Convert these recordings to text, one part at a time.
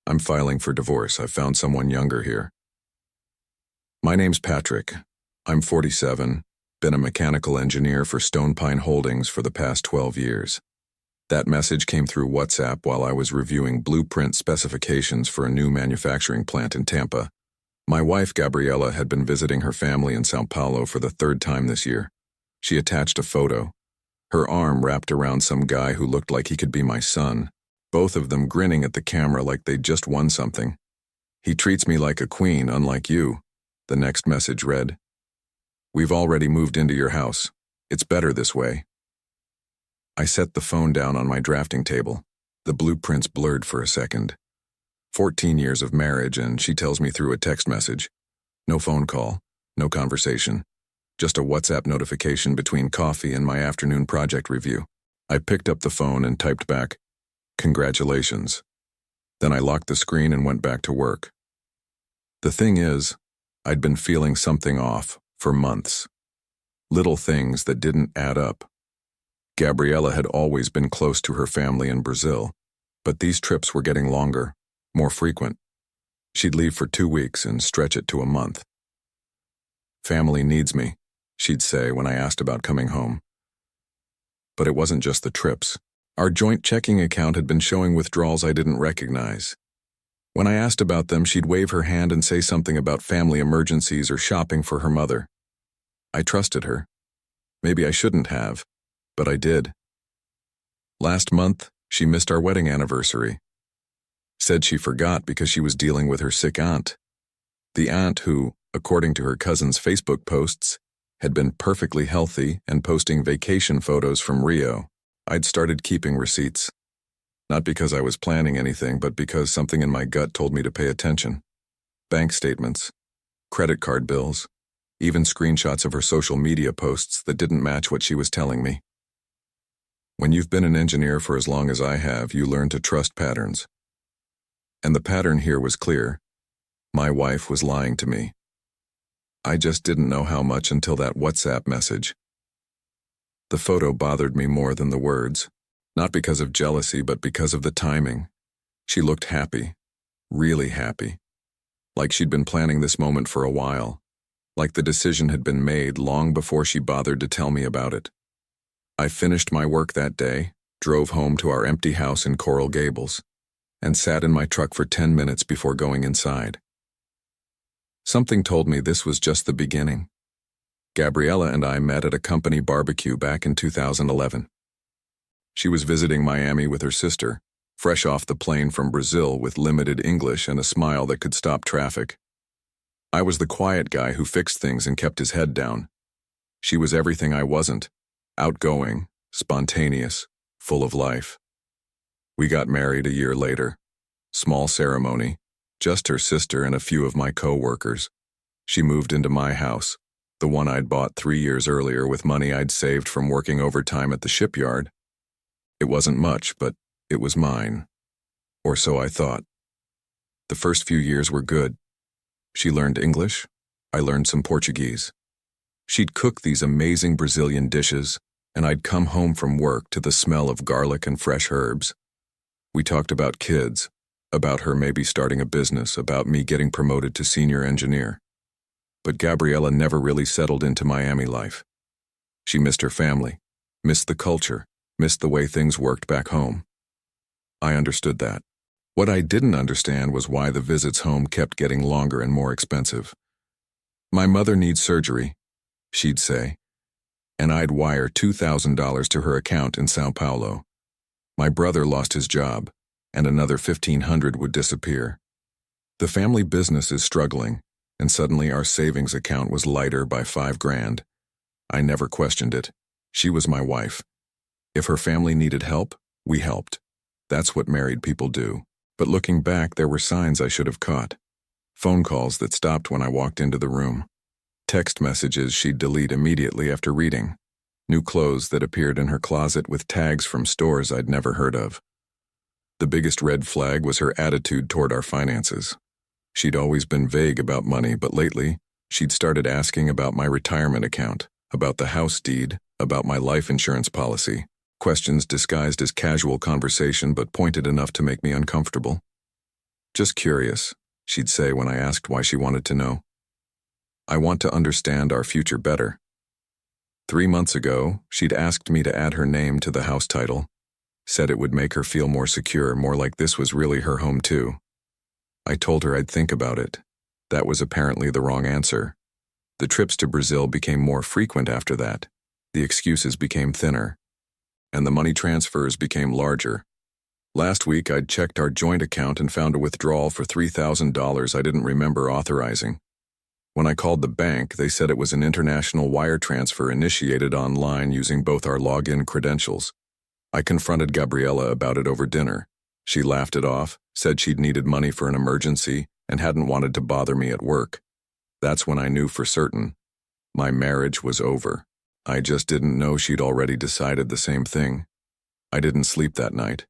I'm filing for divorce. I found someone younger here. My name's Patrick. I'm 47, been a mechanical engineer for Stonepine Holdings for the past 12 years. That message came through WhatsApp while I was reviewing blueprint specifications for a new manufacturing plant in Tampa. My wife, Gabriella, had been visiting her family in São Paulo for the third time this year. She attached a photo, her arm wrapped around some guy who looked like he could be my son, both of them grinning at the camera like they'd just won something. "He treats me like a queen, unlike you," the next message read. "We've already moved into your house. It's better this way." I set the phone down on my drafting table. The blueprints blurred for a second. 14 years of marriage, and she tells me through a text message. No phone call, no conversation. Just a WhatsApp notification between coffee and my afternoon project review. I picked up the phone and typed back, "Congratulations." Then I locked the screen and went back to work. The thing is, I'd been feeling something off for months. Little things that didn't add up. Gabriella had always been close to her family in Brazil, but these trips were getting longer, more frequent. She'd leave for 2 weeks and stretch it to a month. "Family needs me," she'd say when I asked about coming home. But it wasn't just the trips. Our joint checking account had been showing withdrawals I didn't recognize. When I asked about them, she'd wave her hand and say something about family emergencies or shopping for her mother. I trusted her. Maybe I shouldn't have, but I did. Last month, she missed our wedding anniversary. Said she forgot because she was dealing with her sick aunt. The aunt who, according to her cousin's Facebook posts, had been perfectly healthy and posting vacation photos from Rio. I'd started keeping receipts. Not because I was planning anything, but because something in my gut told me to pay attention. Bank statements, credit card bills, even screenshots of her social media posts that didn't match what she was telling me. When you've been an engineer for as long as I have, you learn to trust patterns. And the pattern here was clear. My wife was lying to me. I just didn't know how much until that WhatsApp message. The photo bothered me more than the words, not because of jealousy, but because of the timing. She looked happy, really happy, like she'd been planning this moment for a while, like the decision had been made long before she bothered to tell me about it. I finished my work that day, drove home to our empty house in Coral Gables, and sat in my truck for 10 minutes before going inside. Something told me this was just the beginning. Gabriella and I met at a company barbecue back in 2011. She was visiting Miami with her sister, fresh off the plane from Brazil with limited English and a smile that could stop traffic. I was the quiet guy who fixed things and kept his head down. She was everything I wasn't, outgoing, spontaneous, full of life. We got married a year later. Small ceremony, just her sister and a few of my co-workers. She moved into my house, the one I'd bought 3 years earlier with money I'd saved from working overtime at the shipyard. It wasn't much, but it was mine. Or so I thought. The first few years were good. She learned English. I learned some Portuguese. She'd cook these amazing Brazilian dishes, and I'd come home from work to the smell of garlic and fresh herbs. We talked about kids, about her maybe starting a business, about me getting promoted to senior engineer. But Gabriella never really settled into Miami life. She missed her family, missed the culture, missed the way things worked back home. I understood that. What I didn't understand was why the visits home kept getting longer and more expensive. "My mother needs surgery," she'd say, and I'd wire $2,000 to her account in São Paulo. My brother lost his job, and another $1,500 would disappear. The family business is struggling, and suddenly our savings account was lighter by $5,000. I never questioned it. She was my wife. If her family needed help, we helped. That's what married people do. But looking back, there were signs I should have caught. Phone calls that stopped when I walked into the room. Text messages she'd delete immediately after reading. New clothes that appeared in her closet with tags from stores I'd never heard of. The biggest red flag was her attitude toward our finances. She'd always been vague about money, but lately, she'd started asking about my retirement account, about the house deed, about my life insurance policy. Questions disguised as casual conversation but pointed enough to make me uncomfortable. Just curious, she'd say when I asked why she wanted to know. I want to understand our future better. 3 months ago, she'd asked me to add her name to the house title, said it would make her feel more secure, more like this was really her home too. I told her I'd think about it. That was apparently the wrong answer. The trips to Brazil became more frequent after that. The excuses became thinner. And the money transfers became larger. Last week, I'd checked our joint account and found a withdrawal for $3,000 I didn't remember authorizing. When I called the bank, they said it was an international wire transfer initiated online using both our login credentials. I confronted Gabriela about it over dinner. She laughed it off, said she'd needed money for an emergency, and hadn't wanted to bother me at work. That's when I knew for certain. My marriage was over. I just didn't know she'd already decided the same thing. I didn't sleep that night.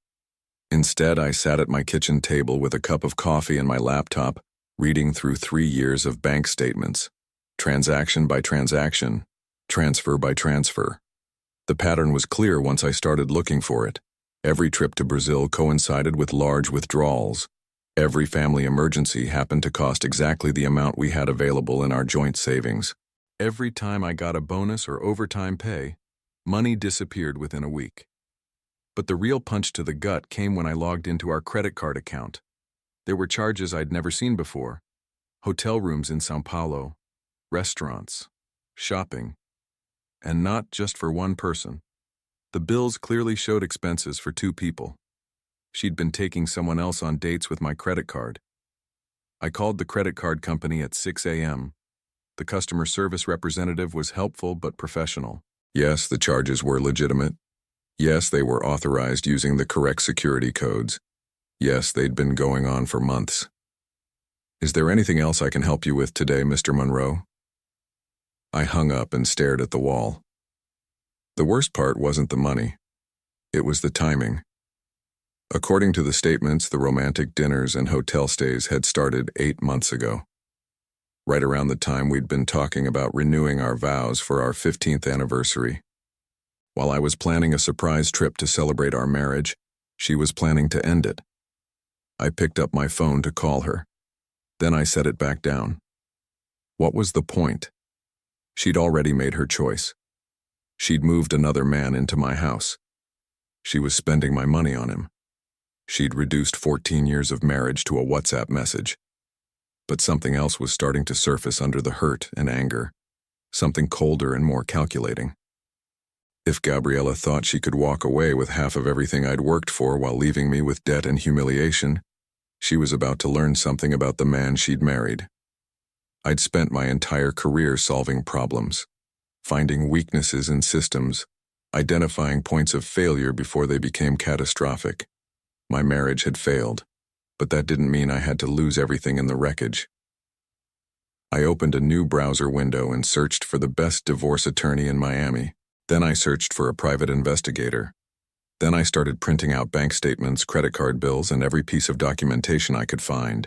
Instead, I sat at my kitchen table with a cup of coffee and my laptop, reading through 3 years of bank statements, transaction by transaction, transfer by transfer. The pattern was clear once I started looking for it. Every trip to Brazil coincided with large withdrawals. Every family emergency happened to cost exactly the amount we had available in our joint savings. Every time I got a bonus or overtime pay, money disappeared within a week. But the real punch to the gut came when I logged into our credit card account. There were charges I'd never seen before. Hotel rooms in São Paulo, restaurants, shopping, and not just for one person. The bills clearly showed expenses for 2 people. She'd been taking someone else on dates with my credit card. I called the credit card company at 6 a.m. The customer service representative was helpful but professional. Yes, the charges were legitimate. Yes, they were authorized using the correct security codes. Yes, they'd been going on for months. Is there anything else I can help you with today, Mr. Monroe? I hung up and stared at the wall. The worst part wasn't the money. It was the timing. According to the statements, the romantic dinners and hotel stays had started 8 months ago. Right around the time we'd been talking about renewing our vows for our 15th anniversary. While I was planning a surprise trip to celebrate our marriage, she was planning to end it. I picked up my phone to call her. Then I set it back down. What was the point? She'd already made her choice. She'd moved another man into my house. She was spending my money on him. She'd reduced 14 years of marriage to a WhatsApp message. But something else was starting to surface under the hurt and anger. Something colder and more calculating. If Gabriela thought she could walk away with half of everything I'd worked for while leaving me with debt and humiliation, she was about to learn something about the man she'd married. I'd spent my entire career solving problems, finding weaknesses in systems, identifying points of failure before they became catastrophic. My marriage had failed, but that didn't mean I had to lose everything in the wreckage. I opened a new browser window and searched for the best divorce attorney in Miami. Then I searched for a private investigator. Then I started printing out bank statements, credit card bills, and every piece of documentation I could find.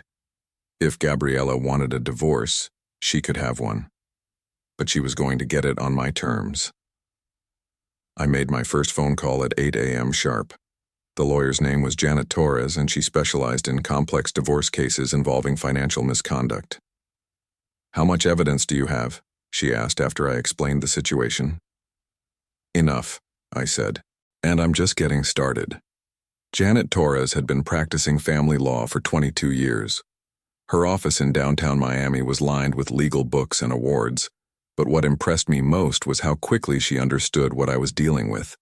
If Gabriela wanted a divorce, she could have one. But she was going to get it on my terms. I made my first phone call at 8 a.m. sharp. The lawyer's name was Janet Torres, and she specialized in complex divorce cases involving financial misconduct. "How much evidence do you have?" she asked after I explained the situation. "Enough," I said, "and I'm just getting started." Janet Torres had been practicing family law for 22 years. Her office in downtown Miami was lined with legal books and awards, but what impressed me most was how quickly she understood what I was dealing with.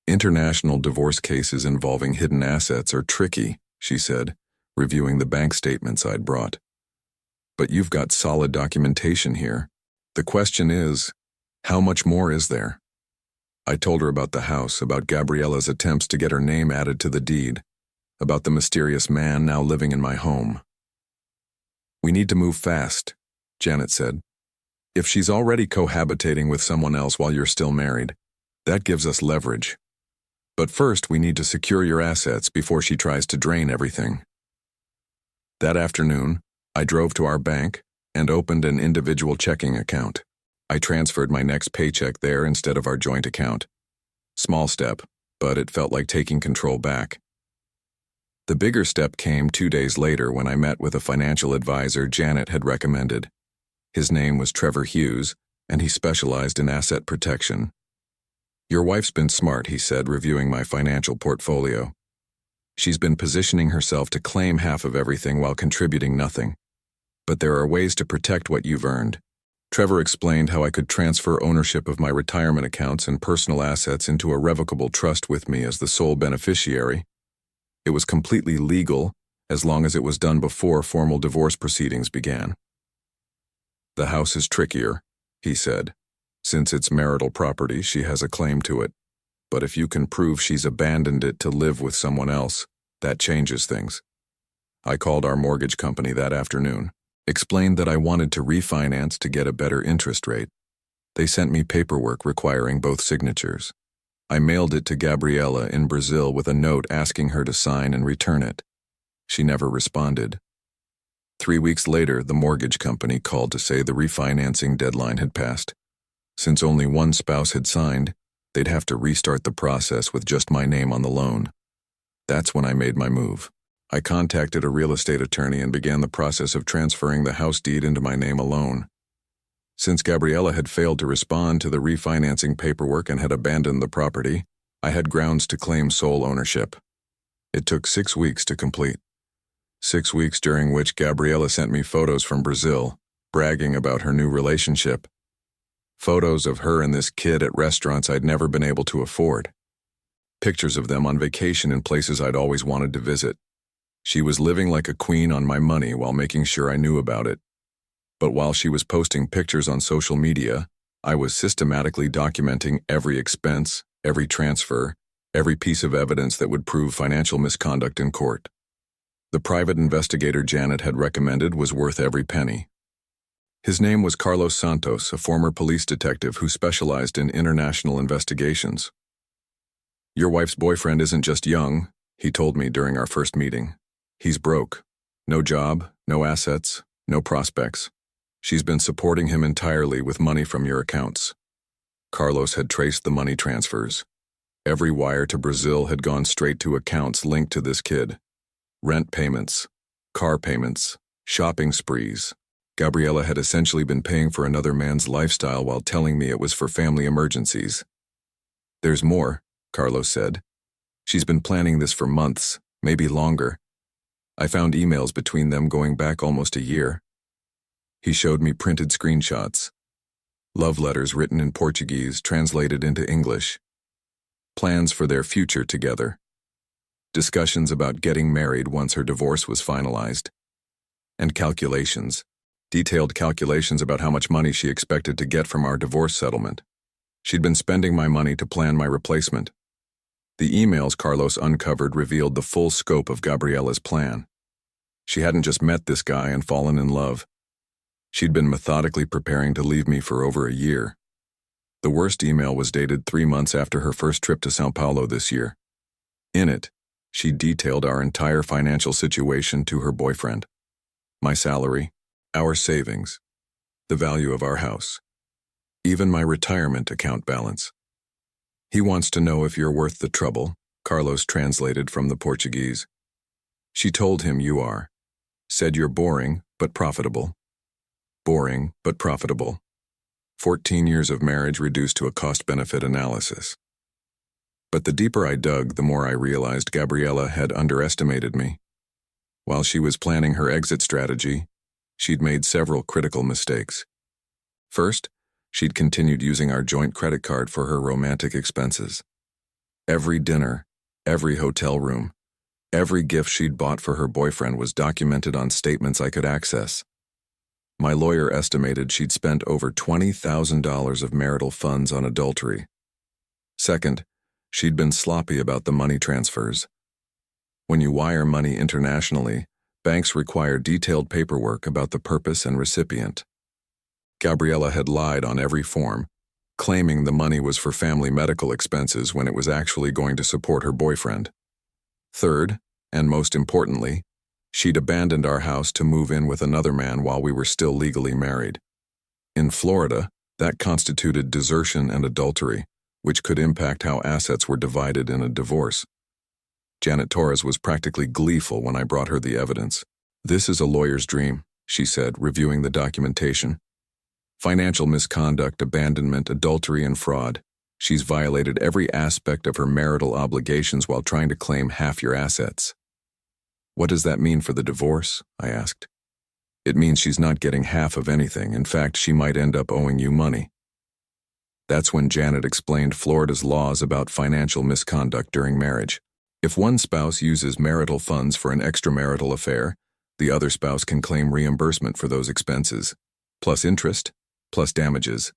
"International divorce cases involving hidden assets are tricky," she said, reviewing the bank statements I'd brought. "But you've got solid documentation here. The question is, how much more is there?" I told her about the house, about Gabriela's attempts to get her name added to the deed, about the mysterious man now living in my home. "We need to move fast," Janet said. "If she's already cohabitating with someone else while you're still married, that gives us leverage. But first, we need to secure your assets before she tries to drain everything." That afternoon, I drove to our bank and opened an individual checking account. I transferred my next paycheck there instead of our joint account. Small step, but it felt like taking control back. The bigger step came 2 days later when I met with a financial advisor Janet had recommended. His name was Trevor Hughes, and he specialized in asset protection. "Your wife's been smart," he said, reviewing my financial portfolio. "She's been positioning herself to claim half of everything while contributing nothing. But there are ways to protect what you've earned." Trevor explained how I could transfer ownership of my retirement accounts and personal assets into a revocable trust with me as the sole beneficiary. It was completely legal, as long as it was done before formal divorce proceedings began. "The house is trickier," he said. "Since it's marital property, she has a claim to it. But if you can prove she's abandoned it to live with someone else, that changes things." I called our mortgage company that afternoon, explained that I wanted to refinance to get a better interest rate. They sent me paperwork requiring both signatures. I mailed it to Gabriela in Brazil with a note asking her to sign and return it. She never responded. 3 weeks later, the mortgage company called to say the refinancing deadline had passed. Since only one spouse had signed, they'd have to restart the process with just my name on the loan. That's when I made my move. I contacted a real estate attorney and began the process of transferring the house deed into my name alone. Since Gabriela had failed to respond to the refinancing paperwork and had abandoned the property, I had grounds to claim sole ownership. It took 6 weeks to complete. 6 weeks during which Gabriela sent me photos from Brazil, bragging about her new relationship. Photos of her and this kid at restaurants I'd never been able to afford. Pictures of them on vacation in places I'd always wanted to visit. She was living like a queen on my money while making sure I knew about it. But while she was posting pictures on social media, I was systematically documenting every expense, every transfer, every piece of evidence that would prove financial misconduct in court. The private investigator Janet had recommended was worth every penny. His name was Carlos Santos, a former police detective who specialized in international investigations. "Your wife's boyfriend isn't just young," he told me during our first meeting. "He's broke. No job, no assets, no prospects. She's been supporting him entirely with money from your accounts." Carlos had traced the money transfers. Every wire to Brazil had gone straight to accounts linked to this kid. Rent payments, car payments, shopping sprees. Gabriela had essentially been paying for another man's lifestyle while telling me it was for family emergencies. "There's more," Carlos said. "She's been planning this for months, maybe longer. I found emails between them going back almost a year." He showed me printed screenshots. Love letters written in Portuguese, translated into English. Plans for their future together. Discussions about getting married once her divorce was finalized. And calculations. Detailed calculations about how much money she expected to get from our divorce settlement. She'd been spending my money to plan my replacement. The emails Carlos uncovered revealed the full scope of Gabriela's plan. She hadn't just met this guy and fallen in love. She'd been methodically preparing to leave me for over a year. The worst email was dated 3 months after her first trip to São Paulo this year. In it, she detailed our entire financial situation to her boyfriend. My salary, our savings, the value of our house, even my retirement account balance. "He wants to know if you're worth the trouble," Carlos translated from the Portuguese. She told him you are. Said you're boring, but profitable. Boring, but profitable. 14 years of marriage reduced to a cost-benefit analysis. But the deeper I dug, the more I realized Gabriela had underestimated me. While she was planning her exit strategy, she'd made several critical mistakes. First, she'd continued using our joint credit card for her romantic expenses. Every dinner, every hotel room, every gift she'd bought for her boyfriend was documented on statements I could access. My lawyer estimated she'd spent over $20,000 of marital funds on adultery. Second, she'd been sloppy about the money transfers. When you wire money internationally, banks require detailed paperwork about the purpose and recipient. Gabriela had lied on every form, claiming the money was for family medical expenses when it was actually going to support her boyfriend. Third, and most importantly, she'd abandoned our house to move in with another man while we were still legally married. In Florida, that constituted desertion and adultery, which could impact how assets were divided in a divorce. Janet Torres was practically gleeful when I brought her the evidence. "This is a lawyer's dream," she said, reviewing the documentation. "Financial misconduct, abandonment, adultery, and fraud. She's violated every aspect of her marital obligations while trying to claim half your assets." "What does that mean for the divorce?" I asked. "It means she's not getting half of anything. In fact, she might end up owing you money." That's when Janet explained Florida's laws about financial misconduct during marriage. If one spouse uses marital funds for an extramarital affair, the other spouse can claim reimbursement for those expenses, plus interest, plus damages.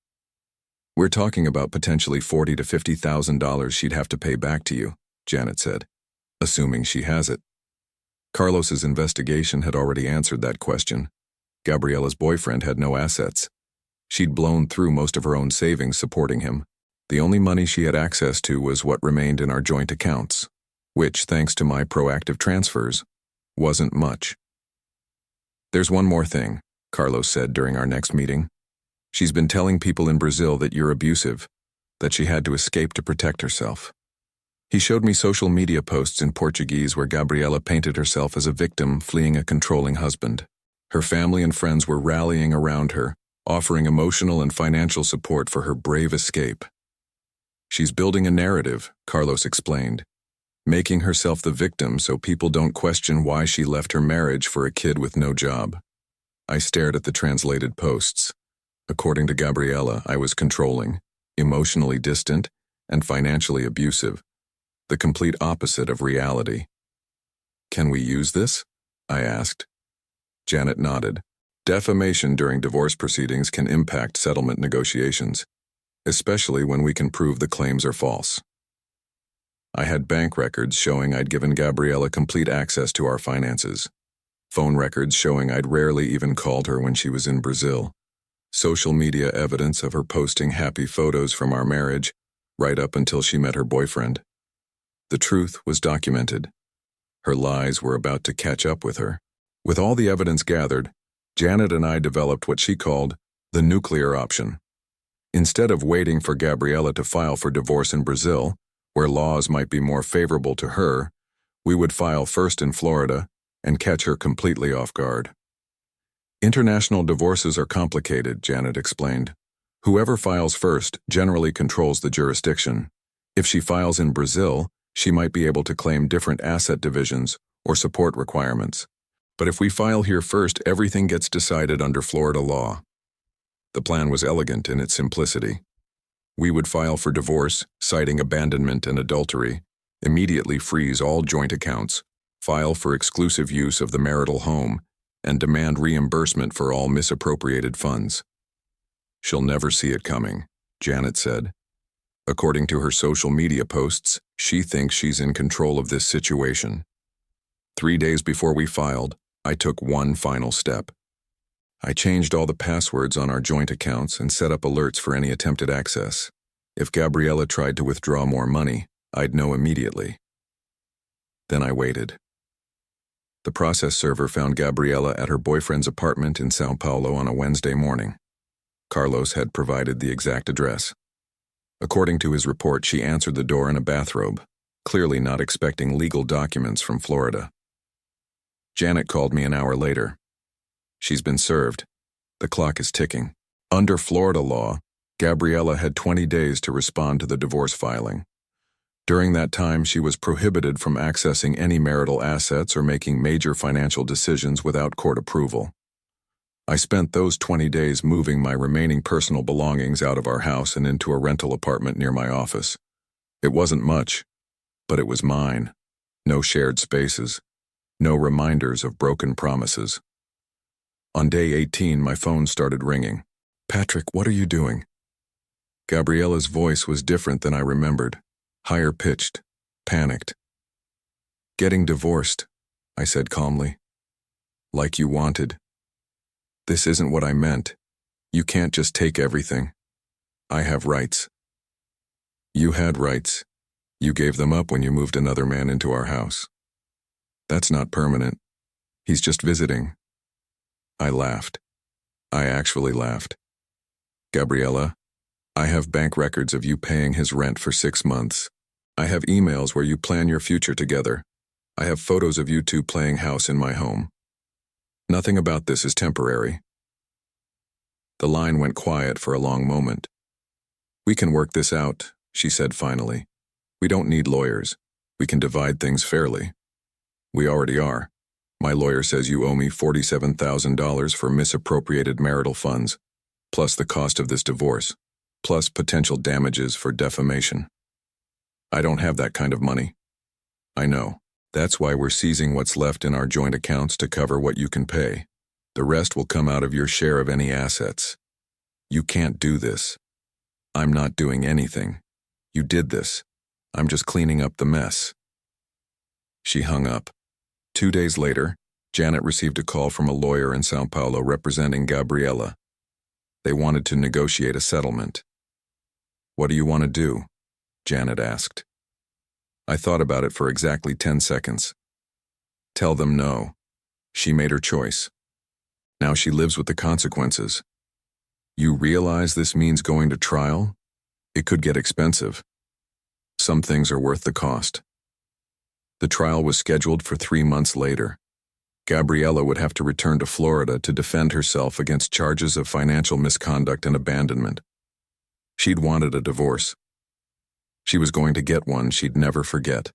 "We're talking about potentially $40,000 to $50,000 she'd have to pay back to you," Janet said, "assuming she has it." Carlos's investigation had already answered that question. Gabriella's boyfriend had no assets. She'd blown through most of her own savings supporting him. The only money she had access to was what remained in our joint accounts, which, thanks to my proactive transfers, wasn't much. "There's one more thing," Carlos said during our next meeting. "She's been telling people in Brazil that you're abusive, that she had to escape to protect herself." He showed me social media posts in Portuguese where Gabriella painted herself as a victim fleeing a controlling husband. Her family and friends were rallying around her, offering emotional and financial support for her brave escape. "She's building a narrative," Carlos explained, "making herself the victim so people don't question why she left her marriage for a kid with no job." I stared at the translated posts. According to Gabriella, I was controlling, emotionally distant, and financially abusive, the complete opposite of reality. "Can we use this?" I asked. Janet nodded. "Defamation during divorce proceedings can impact settlement negotiations, especially when we can prove the claims are false." I had bank records showing I'd given Gabriella complete access to our finances, phone records showing I'd rarely even called her when she was in Brazil, social media evidence of her posting happy photos from our marriage right up until she met her boyfriend. The truth was documented. Her lies were about to catch up with her. With all the evidence gathered, Janet and I developed what she called the nuclear option. Instead of waiting for Gabriella to file for divorce in Brazil, where laws might be more favorable to her, we would file first in Florida and catch her completely off guard. "International divorces are complicated," Janet explained. "Whoever files first generally controls the jurisdiction. If she files in Brazil, she might be able to claim different asset divisions or support requirements. But if we file here first, everything gets decided under Florida law." The plan was elegant in its simplicity. We would file for divorce, citing abandonment and adultery, immediately freeze all joint accounts, file for exclusive use of the marital home, and demand reimbursement for all misappropriated funds. "She'll never see it coming," Janet said. According to her social media posts, she thinks she's in control of this situation. 3 days before we filed, I took one final step. I changed all the passwords on our joint accounts and set up alerts for any attempted access. If Gabriella tried to withdraw more money, I'd know immediately. Then I waited. The process server found Gabriella at her boyfriend's apartment in São Paulo on a Wednesday morning. Carlos had provided the exact address. According to his report, she answered the door in a bathrobe, clearly not expecting legal documents from Florida. Janet called me an hour later. "She's been served. The clock is ticking." Under Florida law, Gabriella had 20 days to respond to the divorce filing. During that time, she was prohibited from accessing any marital assets or making major financial decisions without court approval. I spent those 20 days moving my remaining personal belongings out of our house and into a rental apartment near my office. It wasn't much, but it was mine. No shared spaces. No reminders of broken promises. On day 18, my phone started ringing. "Patrick, what are you doing?" Gabriella's voice was different than I remembered, higher pitched, panicked. "Getting divorced," I said calmly. "Like you wanted. This isn't what I meant. You can't just take everything. I have rights." "You had rights. You gave them up when you moved another man into our house. That's not permanent. He's just visiting." I laughed. I actually laughed. "Gabriella, I have bank records of you paying his rent for 6 months. I have emails where you plan your future together. I have photos of you two playing house in my home. Nothing about this is temporary." The line went quiet for a long moment. "We can work this out," she said finally. "We don't need lawyers. We can divide things fairly." "We already are. My lawyer says you owe me $47,000 for misappropriated marital funds, plus the cost of this divorce, plus potential damages for defamation." "I don't have that kind of money." "I know. That's why we're seizing what's left in our joint accounts to cover what you can pay. The rest will come out of your share of any assets." "You can't do this." "I'm not doing anything. You did this. I'm just cleaning up the mess." She hung up. 2 days later, Janet received a call from a lawyer in São Paulo representing Gabriela. They wanted to negotiate a settlement. "What do you want to do?" Janet asked. I thought about it for exactly 10 seconds. "Tell them no." She made her choice. Now she lives with the consequences. "You realize this means going to trial? It could get expensive. Some things are worth the cost." The trial was scheduled for 3 months later. Gabriela would have to return to Florida to defend herself against charges of financial misconduct and abandonment. She'd wanted a divorce. She was going to get one she'd never forget.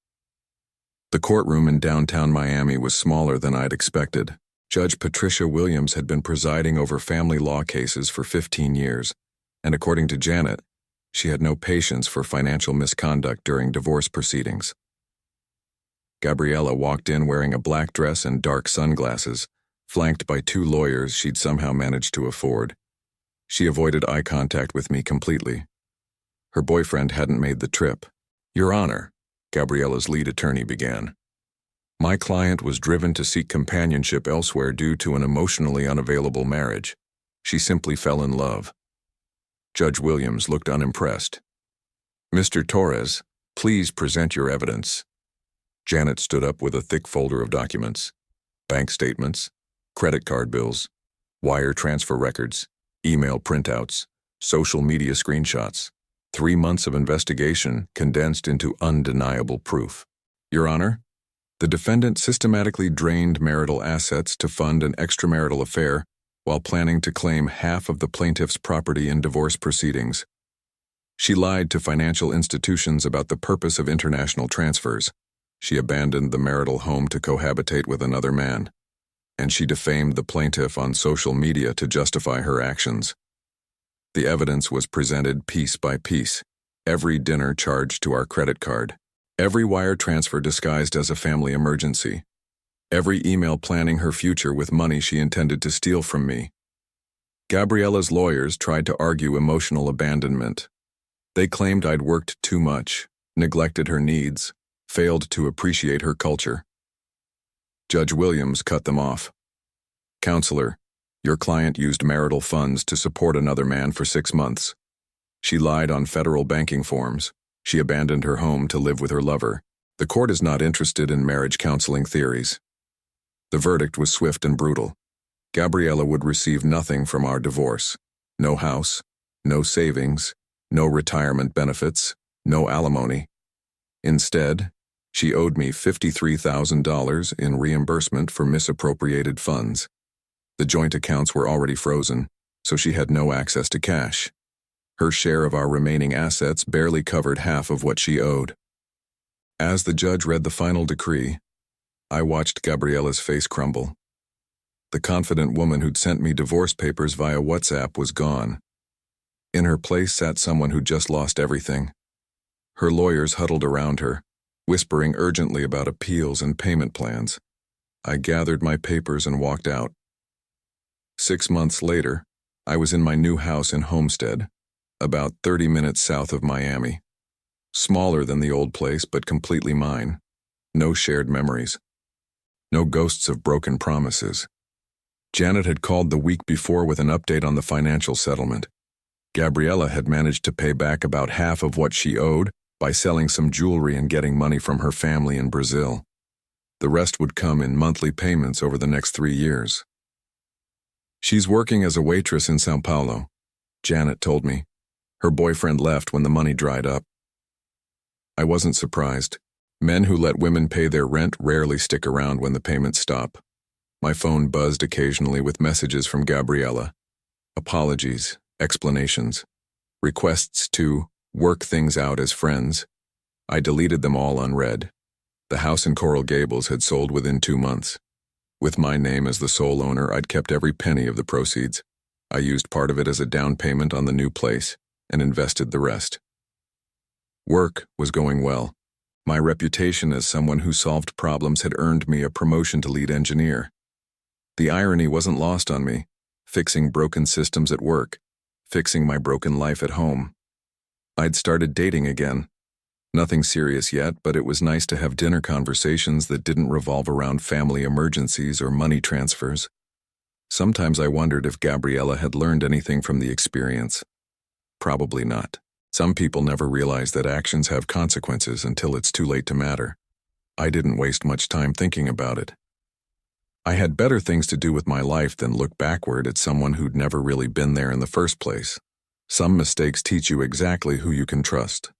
The courtroom in downtown Miami was smaller than I'd expected. Judge Patricia Williams had been presiding over family law cases for 15 years, and according to Janet, she had no patience for financial misconduct during divorce proceedings. Gabriela walked in wearing a black dress and dark sunglasses, flanked by 2 lawyers she'd somehow managed to afford. She avoided eye contact with me completely. Her boyfriend hadn't made the trip. "Your Honor," Gabriela's lead attorney began, "my client was driven to seek companionship elsewhere due to an emotionally unavailable marriage. She simply fell in love." Judge Williams looked unimpressed. "Mr. Torres, please present your evidence." Janet stood up with a thick folder of documents: bank statements, credit card bills, wire transfer records, email printouts, social media screenshots. 3 months of investigation condensed into undeniable proof. "Your Honor, the defendant systematically drained marital assets to fund an extramarital affair while planning to claim half of the plaintiff's property in divorce proceedings. She lied to financial institutions about the purpose of international transfers. She abandoned the marital home to cohabitate with another man, and she defamed the plaintiff on social media to justify her actions. The evidence was presented piece by piece. Every dinner charged to our credit card. Every wire transfer disguised as a family emergency. Every email planning her future with money she intended to steal from me. Gabriela's lawyers tried to argue emotional abandonment. They claimed I'd worked too much, neglected her needs, failed to appreciate her culture. Judge Williams cut them off. "Counselor, your client used marital funds to support another man for 6 months. She lied on federal banking forms. She abandoned her home to live with her lover. The court is not interested in marriage counseling theories." The verdict was swift and brutal. Gabriela would receive nothing from our divorce. No house, no savings, no retirement benefits, no alimony. Instead, she owed me $53,000 in reimbursement for misappropriated funds. The joint accounts were already frozen, so she had no access to cash. Her share of our remaining assets barely covered half of what she owed. As the judge read the final decree, I watched Gabriela's face crumble. The confident woman who'd sent me divorce papers via WhatsApp was gone. In her place sat someone who'd just lost everything. Her lawyers huddled around her, whispering urgently about appeals and payment plans. I gathered my papers and walked out. 6 months later, I was in my new house in Homestead, about 30 minutes south of Miami. Smaller than the old place, but completely mine. No shared memories. No ghosts of broken promises. Janet had called the week before with an update on the financial settlement. Gabriela had managed to pay back about half of what she owed by selling some jewelry and getting money from her family in Brazil. The rest would come in monthly payments over the next 3 years. "She's working as a waitress in São Paulo," Janet told me. "Her boyfriend left when the money dried up." I wasn't surprised. Men who let women pay their rent rarely stick around when the payments stop. My phone buzzed occasionally with messages from Gabriella. Apologies, explanations, requests to work things out as friends. I deleted them all unread. The house in Coral Gables had sold within 2 months. With my name as the sole owner, I'd kept every penny of the proceeds. I used part of it as a down payment on the new place and invested the rest. Work was going well. My reputation as someone who solved problems had earned me a promotion to lead engineer. The irony wasn't lost on me, fixing broken systems at work, fixing my broken life at home. I'd started dating again. Nothing serious yet, but it was nice to have dinner conversations that didn't revolve around family emergencies or money transfers. Sometimes I wondered if Gabriella had learned anything from the experience. Probably not. Some people never realize that actions have consequences until it's too late to matter. I didn't waste much time thinking about it. I had better things to do with my life than look backward at someone who'd never really been there in the first place. Some mistakes teach you exactly who you can trust.